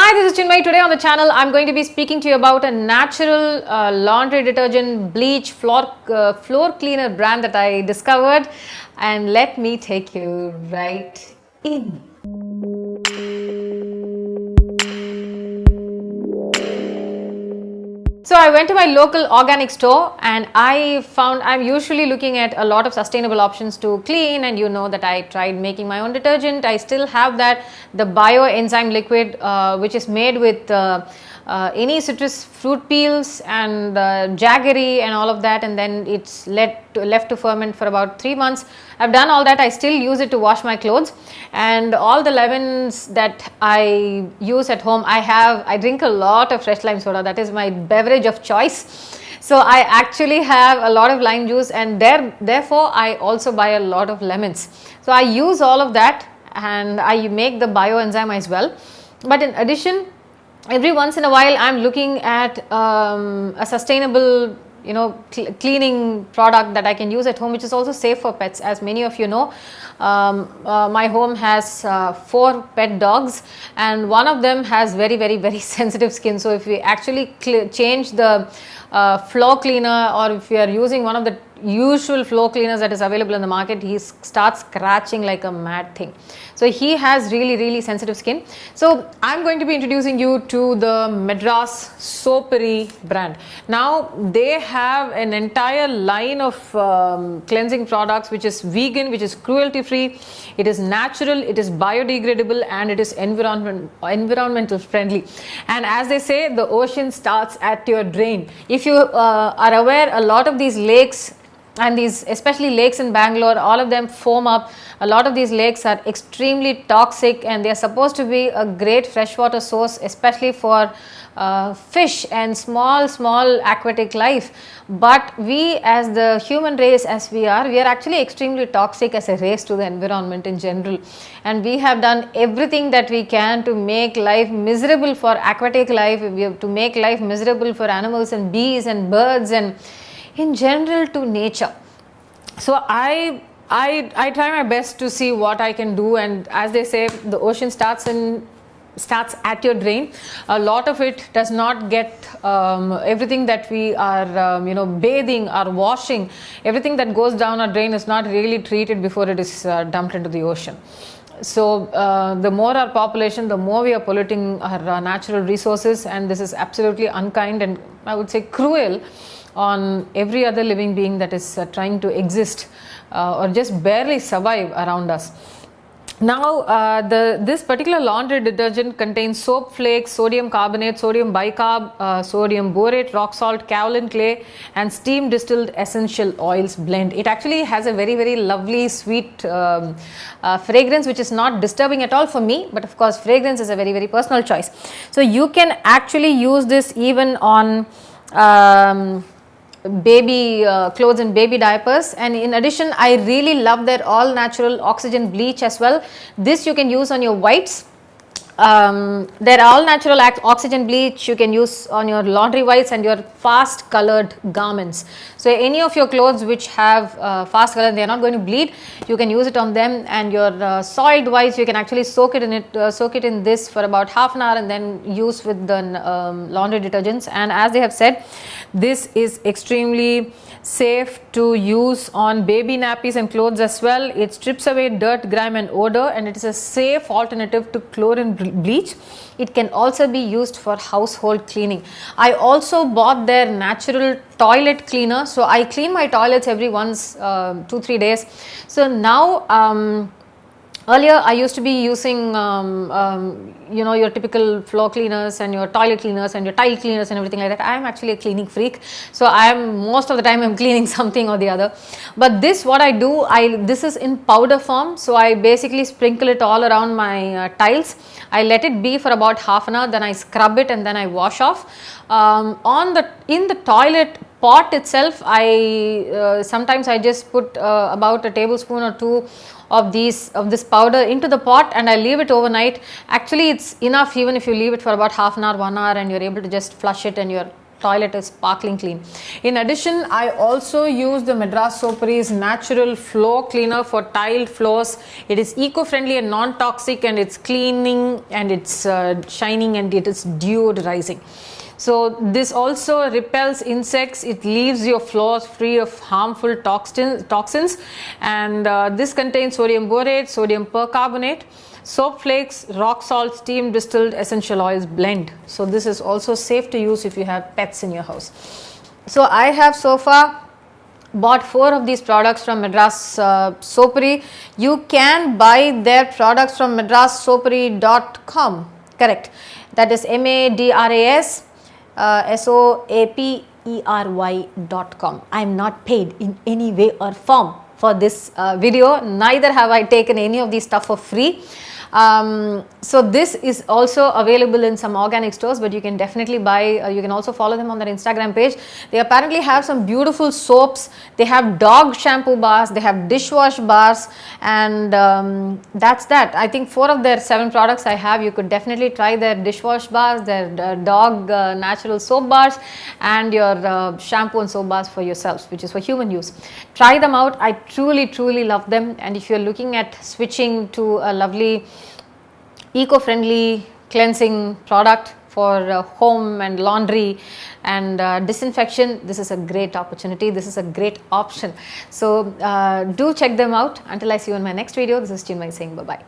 Hi, this is Chinmayi. Today on the channel, I'm going to be speaking to you about a natural laundry detergent bleach floor cleaner brand that I discovered, and let me take you right in. So I went to my local organic store and I found I'm usually looking at a lot of sustainable options to clean, and you know that I tried making my own detergent. I still have the bioenzyme liquid which is made with any citrus fruit peels and jaggery and all of that, and then it's left to ferment for about 3 months. I've done all that. I still use it to wash my clothes, and all the lemons that I use at home, I drink a lot of fresh lime soda. That is my beverage of choice. So I actually have a lot of lime juice, and therefore I also buy a lot of lemons. So I use all of that and I make the bioenzyme as well. But in addition, every once in a while I'm looking at a sustainable cleaning product that I can use at home, which is also safe for pets. As many of you know, my home has 4 pet dogs, and one of them has very sensitive skin. So if we actually change the floor cleaner, or if we are using one of the usual floor cleaners that is available in the market, he starts scratching like a mad thing. So he has really sensitive skin. So I'm going to be introducing you to the Madras Soapery brand. Now they have an entire line of cleansing products which is vegan, which is cruelty free, it is natural, it is biodegradable, and it is environmental friendly. And as they say, the ocean starts at your drain. If you are aware, a lot of these lakes, and these especially lakes in Bangalore, all of them foam up. A lot of these lakes are extremely toxic, and they are supposed to be a great freshwater source, especially for fish and small aquatic life. But we, as the human race as we are actually extremely toxic as a race to the environment in general, and we have done everything that we can to make life miserable for aquatic life. We have to make life miserable for animals and bees and birds and in general to nature. So I try my best to see what I can do, and as they say, the ocean starts at your drain. A lot of it does not get everything that we are bathing or washing, everything that goes down our drain is not really treated before it is dumped into the ocean. So the more our population, the more we are polluting our natural resources, and this is absolutely unkind and I would say cruel on every other living being that is trying to exist or just barely survive around us. Now this particular laundry detergent contains soap flakes, sodium carbonate, sodium bicarb, sodium borate, rock salt, kaolin clay, and steam distilled essential oils blend. It actually has a very lovely sweet fragrance, which is not disturbing at all for me, but of course fragrance is a very personal choice. So you can actually use this even on baby clothes and baby diapers. And in addition, I really love their all natural oxygen bleach as well. This you can use on your whites. Their all natural oxygen bleach you can use on your laundry whites and your fast colored garments. So any of your clothes which have fast color, they are not going to bleed, you can use it on them. And your soiled whites, you can actually soak it in this for about half an hour and then use with the laundry detergents. And as they have said, this is extremely safe to use on baby nappies and clothes as well. It strips away dirt, grime and odor, and it is a safe alternative to chlorine bleach. It can also be used for household cleaning. I also bought their natural toilet cleaner, so I clean my toilets every once 2-3 days. So now earlier I used to be using your typical floor cleaners and your toilet cleaners and your tile cleaners and everything like that. I am actually a cleaning freak, so I am most of the time I'm cleaning something or the other. But this, what I do, this is in powder form, so I basically sprinkle it all around my tiles. I let it be for about half an hour, then I scrub it and then I wash off. In the toilet pot itself, I sometimes I just put about a tablespoon or 2 of this powder into the pot and I leave it overnight. Actually it's enough even if you leave it for about half an hour, 1 hour, and you're able to just flush it and your toilet is sparkling clean. In addition, I also use the Madras Soapery's natural floor cleaner for tiled floors. It is eco-friendly and non-toxic, and it's cleaning and it's shining and it is deodorizing. So this also repels insects. It leaves your floors free of harmful toxins, and this contains sodium borate, sodium percarbonate, soap flakes, rock salt, steam distilled essential oils blend. So this is also safe to use if you have pets in your house. So I have so far bought 4 of these products from Madras Soapery. You can buy their products from madrassoapery.com. Correct. That is Madras Soapery.com. I am not paid in any way or form for this video, neither have I taken any of these stuff for free. So this is also available in some organic stores, but you can definitely buy, you can also follow them on their Instagram page. They apparently have some beautiful soaps, they have dog shampoo bars, they have dishwash bars, and that's that. I think 4 of their 7 products I have. You could definitely try their dishwash bars, their dog natural soap bars, and your shampoo and soap bars for yourselves, which is for human use. Try them out. I truly love them, and if you're looking at switching to a lovely eco-friendly cleansing product for home and laundry and disinfection, this is a great opportunity. This is a great option. So do check them out. Until I see you in my next video, this is Chinmayi saying bye-bye.